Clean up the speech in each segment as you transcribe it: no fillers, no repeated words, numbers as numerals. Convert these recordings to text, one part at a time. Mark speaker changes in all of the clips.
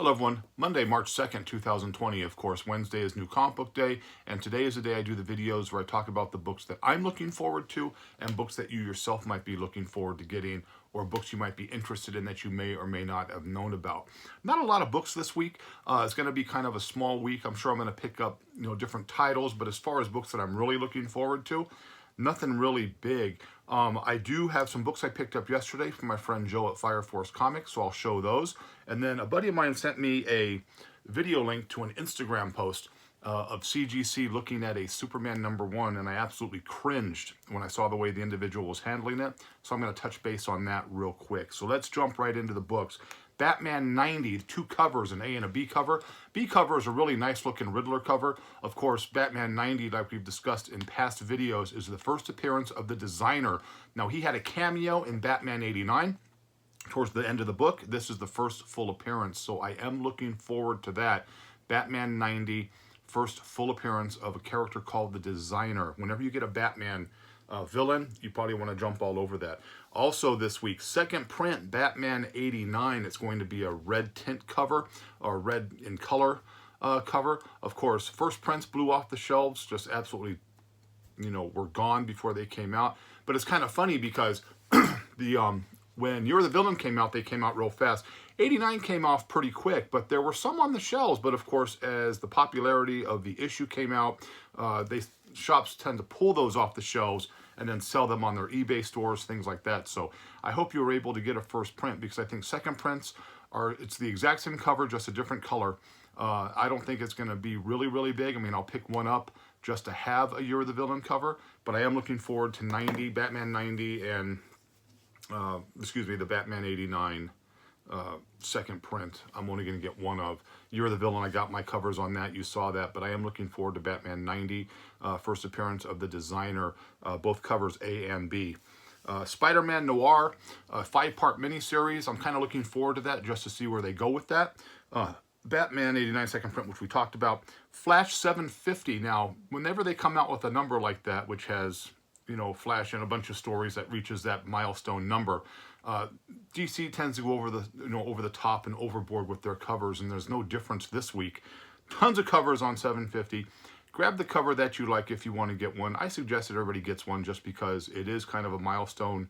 Speaker 1: Hello everyone, Monday, March 2nd, 2020. Of course, Wednesday is New Comic Book Day, and today is the day I do the videos where I talk about the books that I'm looking forward to and books that you yourself might be looking forward to getting, or books you might be interested in that you may or may not have known about. Not a lot of books this week. It's going to be kind of a small week. I'm sure I'm going to pick up, different titles, but as far as books that I'm really looking forward to, nothing really big. I do have some books I picked up yesterday from my friend Joe at Fire Force Comics, so I'll show those. And then a buddy of mine sent me a video link to an Instagram post of CGC looking at a Superman #1, and I absolutely cringed when I saw the way the individual was handling it. So I'm going to touch base on that real quick. So let's jump right into the books. Batman 90, 2 covers, an A and a B cover. B cover is a really nice looking Riddler cover. Of course, Batman 90, like we've discussed in past videos, is the first appearance of the designer. Now, he had a cameo in Batman 89 towards the end of the book. This is the first full appearance, so I am looking forward to that. Batman 90, first full appearance of a character called the Designer. Whenever you get a Batman villain, you probably want to jump all over that. Also this week, second print, Batman 89. It's going to be a red tint cover, or red in color cover. Of course, first prints blew off the shelves, just absolutely, were gone before they came out. But it's kind of funny because when You're the Villain came out, they came out real fast. 89 came off pretty quick, but there were some on the shelves. But of course, as the popularity of the issue came out, shops tend to pull those off the shelves and then sell them on their eBay stores, things like that. So I hope you were able to get a first print, because I think second prints it's the exact same cover, just a different color. I don't think it's going to be really, really big. I mean, I'll pick one up just to have a You're the Villain cover, but I am looking forward to 90, Batman 90, and the Batman 89 second print. I'm only going to get one of. You're the Villain, I got my covers on that, you saw that, but I am looking forward to Batman 90, first appearance of the Designer, both covers A and B. Spider-Man Noir, 5-part miniseries. I'm kind of looking forward to that just to see where they go with that. Batman 89 second print, which we talked about. Flash 750. Now, whenever they come out with a number like that, which has, Flash and a bunch of stories that reaches that milestone number, DC tends to go over the top and overboard with their covers, and there's no difference this week. Tons of covers on 750. Grab the cover that you like if you want to get one. I suggest that everybody gets one just because it is kind of a milestone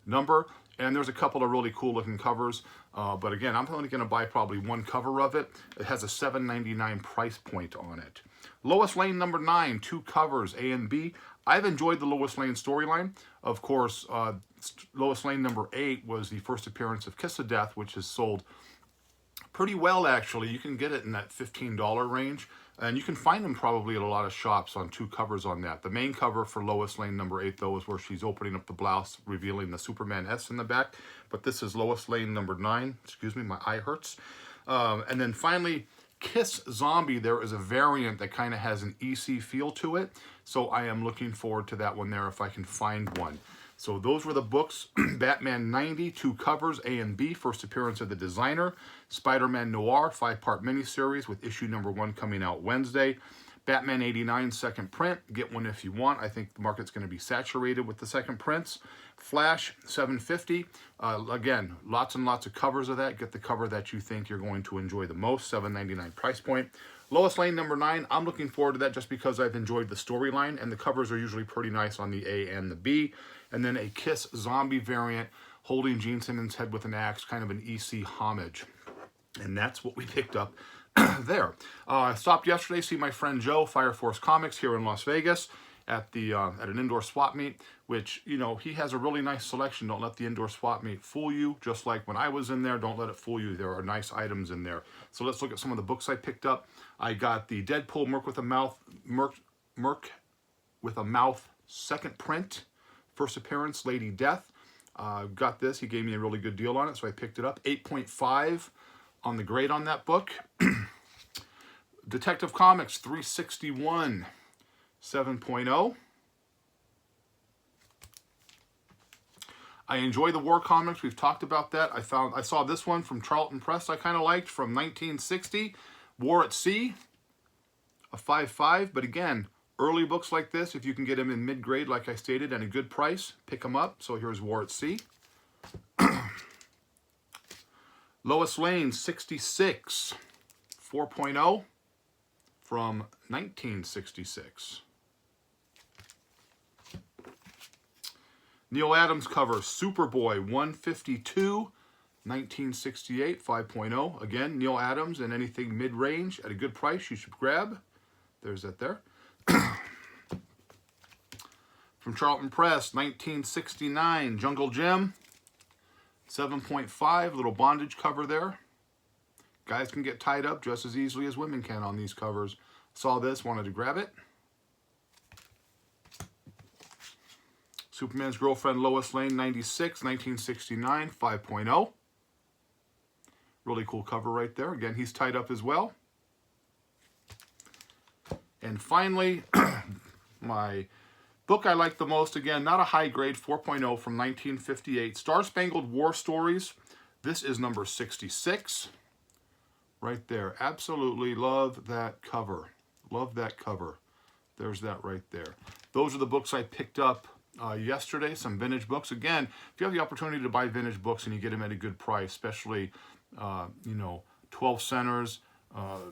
Speaker 1: number, and there's a couple of really cool looking covers. But again, I'm only going to buy probably one cover of it. It has a $7.99 price point on it. Lois Lane #9, 2 covers, A and B. I've enjoyed the Lois Lane storyline. Of course, Lois Lane #8 was the first appearance of Kiss of Death, which has sold pretty well, actually. You can get it in that $15 range, and you can find them probably at a lot of shops on 2 covers on that. The main cover for Lois Lane #8, though, is where she's opening up the blouse, revealing the Superman S in the back. But this is Lois Lane #9. Excuse me, my eye hurts. And then finally, Kiss Zombie. There is a variant that kind of has an EC feel to it, so I am looking forward to that one there if I can find one. So those were the books. Batman 90, 2 covers, A and B, first appearance of the Designer. Spider-Man Noir, 5-part miniseries with issue #1 coming out Wednesday. Batman 89 second print. Get one if you want. I think the market's going to be saturated with the second prints. Flash 750. Again, lots and lots of covers of that. Get the cover that you think you're going to enjoy the most. $7.99 price point. Lois Lane #9. I'm looking forward to that just because I've enjoyed the storyline, and the covers are usually pretty nice on the A and the B. And then a Kiss Zombie variant holding Gene Simmons' head with an axe, kind of an EC homage. And that's what we picked up there. I stopped yesterday to see my friend Joe, Fire Force Comics, here in Las Vegas at an indoor swap meet, which, he has a really nice selection. Don't let the indoor swap meet fool you. Just like when I was in there, don't let it fool you. There are nice items in there. So let's look at some of the books I picked up. I got the Deadpool Merc with a Mouth second print, first appearance, Lady Death. Got this. He gave me a really good deal on it, so I picked it up. 8.5 on the grade on that book. Detective Comics 361, 7.0. I enjoy the war comics. We've talked about that. I saw this one from Charlton Press I kind of liked from 1960. War at Sea, a 5.5. But again, early books like this, if you can get them in mid-grade, like I stated, at a good price, pick them up. So here's War at Sea. Lois Lane, 66, 4.0 from 1966. Neil Adams cover, Superboy, 152, 1968, 5.0. Again, Neil Adams, and anything mid-range at a good price you should grab. There's that there. From Charlton Press, 1969, Jungle Gym, 7.5, little bondage cover there. Guys can get tied up just as easily as women can on these covers. Saw this, wanted to grab it. Superman's Girlfriend, Lois Lane, 96, 1969, 5.0. Really cool cover right there. Again, he's tied up as well. And finally, my book I like the most, again, not a high grade, 4.0 from 1958, Star Spangled War Stories. This is number 66. Right there. Absolutely love that cover. Love that cover. There's that right there. Those are the books I picked up yesterday, some vintage books. Again, if you have the opportunity to buy vintage books and you get them at a good price, especially, 12 centers,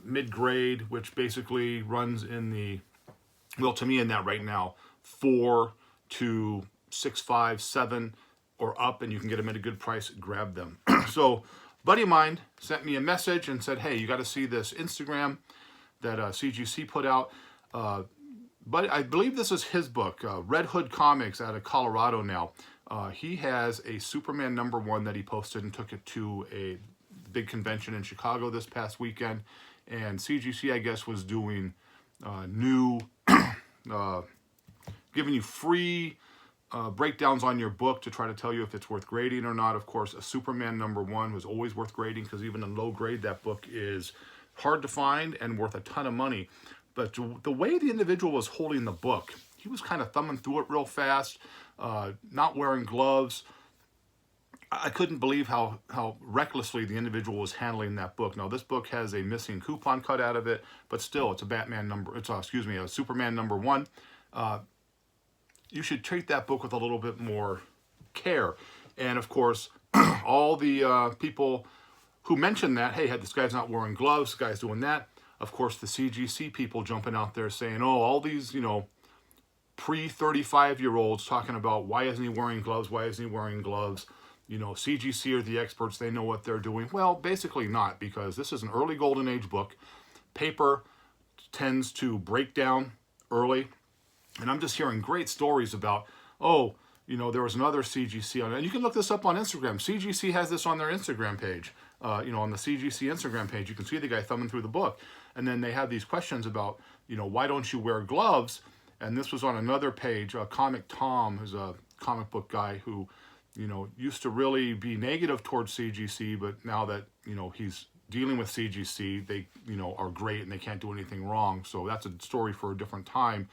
Speaker 1: mid-grade, which basically runs in the, well, to me in that right now, 4 to 6, 5, 7 or up, and you can get them at a good price, grab them. So, buddy of mine sent me a message and said, hey, you got to see this Instagram that CGC put out. But I believe this is his book, Red Hood Comics out of Colorado now. He has a Superman #1 that he posted and took it to a big convention in Chicago this past weekend. And CGC, I guess, was doing new, giving you free breakdowns on your book to try to tell you if it's worth grading or not. Of course, a Superman #1 was always worth grading because even in low grade, that book is hard to find and worth a ton of money. But the way the individual was holding the book, he was kind of thumbing through it real fast, not wearing gloves. I couldn't believe how recklessly the individual was handling that book. Now, this book has a missing coupon cut out of it, but still, it's a a Superman #1. You should treat that book with a little bit more care. And of course, all the people who mentioned that, hey, this guy's not wearing gloves, this guy's doing that. Of course, the CGC people jumping out there saying, oh, all these, pre-35-year-olds talking about why isn't he wearing gloves? Why isn't he wearing gloves? CGC are the experts. They know what they're doing. Well, basically not, because this is an early Golden Age book. Paper tends to break down early. And I'm just hearing great stories about, there was another CGC on it. And you can look this up on Instagram. CGC has this on their Instagram page. On the CGC Instagram page, you can see the guy thumbing through the book. And then they have these questions about, why don't you wear gloves? And this was on another page. Comic Tom, who's a comic book guy who, used to really be negative towards CGC, but now that, he's dealing with CGC, they, are great and they can't do anything wrong. So that's a story for a different time.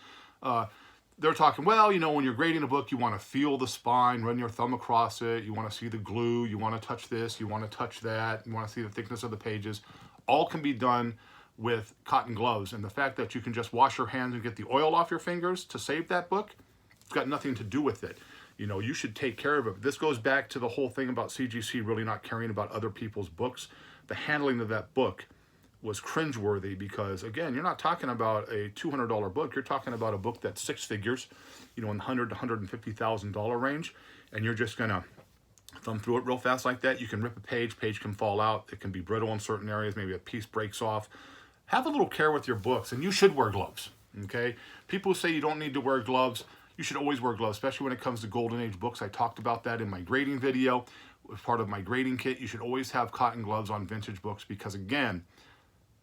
Speaker 1: They're talking, well, when you're grading a book, you want to feel the spine, run your thumb across it, you want to see the glue, you want to touch this, you want to touch that, you want to see the thickness of the pages. All can be done with cotton gloves. And the fact that you can just wash your hands and get the oil off your fingers to save that book, it's got nothing to do with it. You should take care of it. This goes back to the whole thing about CGC really not caring about other people's books. The handling of that book was cringeworthy because, again, you're not talking about a $200 book. You're talking about a book that's 6 figures, in the $100,000 to $150,000 range, and you're just going to thumb through it real fast like that. You can rip a page can fall out. It can be brittle in certain areas. Maybe a piece breaks off. Have a little care with your books, and you should wear gloves, okay? People who say you don't need to wear gloves, you should always wear gloves, especially when it comes to Golden Age books. I talked about that in my grading video. As part of my grading kit, you should always have cotton gloves on vintage books because, again,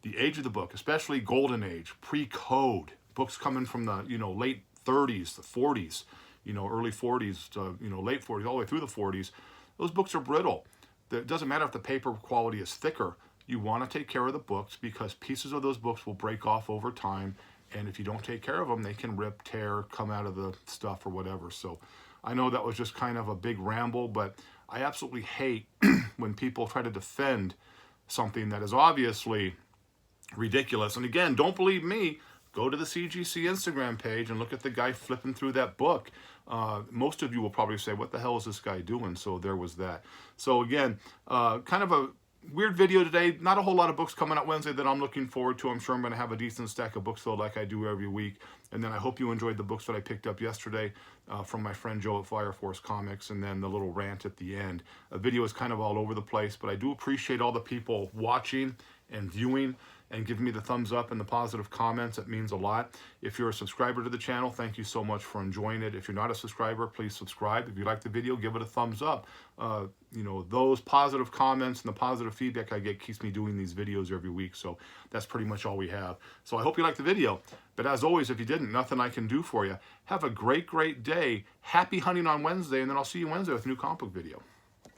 Speaker 1: the age of the book, especially Golden Age, pre-code, books coming from the, late 30s, the 40s, early 40s to, late 40s, all the way through the 40s, those books are brittle. It doesn't matter if the paper quality is thicker. You want to take care of the books because pieces of those books will break off over time. And if you don't take care of them, they can rip, tear, come out of the stuff or whatever. So I know that was just kind of a big ramble, but I absolutely hate when people try to defend something that is obviously ridiculous. And again, don't believe me. Go to the CGC Instagram page and look at the guy flipping through that book. Most of you will probably say, what the hell is this guy doing? So there was that. So again, kind of a weird video today. Not a whole lot of books coming out Wednesday that I'm looking forward to. I'm sure I'm going to have a decent stack of books filled like I do every week. And then I hope you enjoyed the books that I picked up yesterday from my friend Joe at Fire Force Comics, and then the little rant at the end. A video is kind of all over the place, but I do appreciate all the people watching and viewing and giving me the thumbs up and the positive comments. It means a lot. If you're a subscriber to the channel, thank you so much for enjoying it. If you're not a subscriber, please subscribe. If you like the video, give it a thumbs up. You know, those positive comments and the positive feedback I get keeps me doing these videos every week. So that's pretty much all we have. So I hope you liked the video. But as always, if you didn't, nothing I can do for you. Have a great, great day. Happy hunting on Wednesday, and then I'll see you Wednesday with a new comic book video.